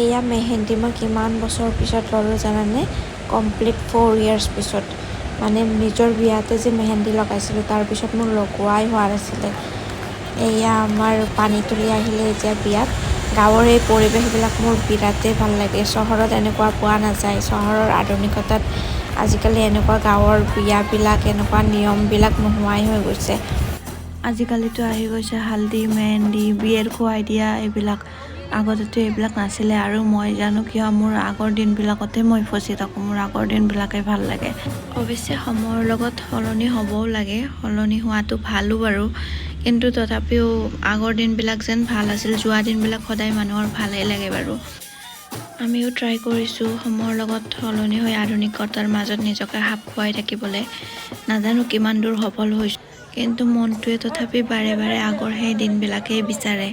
এয়া মেহেন্দি মই কিমান বছৰ পিছত ল'লোঁ জানানে? কমপ্লিট 4 years পিছত। মানে নিজৰ বিয়াতে যে মেহেন্দি লগাইছিলোঁ তাৰপিছত মোৰ লগোৱাই হোৱা নাছিলে। এয়া আমাৰ পানী তুলি আহিলে এতিয়া বিয়াত। গাঁৱৰ এই পৰিৱেশবিলাক মোৰ বিৰাটেই ভাল লাগে। চহৰত এনেকুৱা পোৱা নাযায়। চহৰৰ আধুনিকতাত আজিকালি এনেকুৱা গাঁৱৰ বিয়াবিলাক এনেকুৱা নিয়মবিলাক নোহোৱাই হৈ গৈছে। আজিকালিতো আহি গৈছে হালদি, মেহেন্দি, বিয়েৰ খুৱাই দিয়া এইবিলাক। আগতেতো এইবিলাক নাছিলে আৰু মই জানো কিয় মোৰ আগৰ দিনবিলাকতে মই ফচি থাকোঁ। মোৰ আগৰ দিনবিলাকে ভাল লাগে। অৱশ্যে সময়ৰ লগত সলনি হ'বও লাগে। সলনি হোৱাটো ভালো বাৰু। কিন্তু তথাপিও আগৰ দিনবিলাক যেন ভাল আছিল। যোৱা দিনবিলাক সদায় মানুহৰ ভালেই লাগে বাৰু। আমিও ট্ৰাই কৰিছোঁ সময়ৰ লগত সলনি হৈ আধুনিকতাৰ মাজত নিজকে খাপ খুৱাই থাকিবলৈ। নাজানো কিমান দূৰ সফল হৈছোঁ। কিন্তু মনটোৱে তথাপি বাৰে বাৰে আগৰ সেই দিনবিলাকেই বিচাৰে।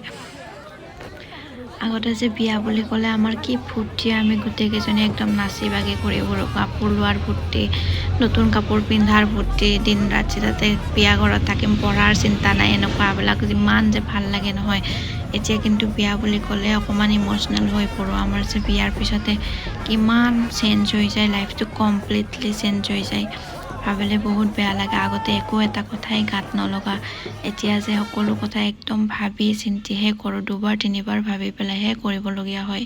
আগতে যে বিয়া বুলি ক'লে আমাৰ কি ফূৰ্তি, আমি গোটেইকেইজনী একদম নাচি বাগি ঘূৰি ফুৰোঁ। কাপোৰ লোৱাৰ ফূৰ্তি, নতুন কাপোৰ পিন্ধাৰ ফূৰ্তি, দিন ৰাতি তাতে বিয়া ঘৰত থাকিম, পঢ়াৰ চিন্তা নাই, এনেকুৱাবিলাক যিমান যে ভাল লাগে নহয়। এতিয়া কিন্তু বিয়া বুলি ক'লে অকণমান ইম'চনেল হৈ পৰোঁ। আমাৰ যে বিয়াৰ পিছতে কিমান চেঞ্জ হৈ যায়, লাইফটো কমপ্লিটলি চেঞ্জ হৈ যায়। ভাবিলে বহুত বেয়া লাগে। আগতে একো এটা কথাই গাত নলগা, এতিয়া যে সকলো কথা একদম ভাবি চিন্তিহে কৰোঁ। দুবাৰ তিনিবাৰ ভাবি পেলাইহে কৰিবলগীয়া হয়।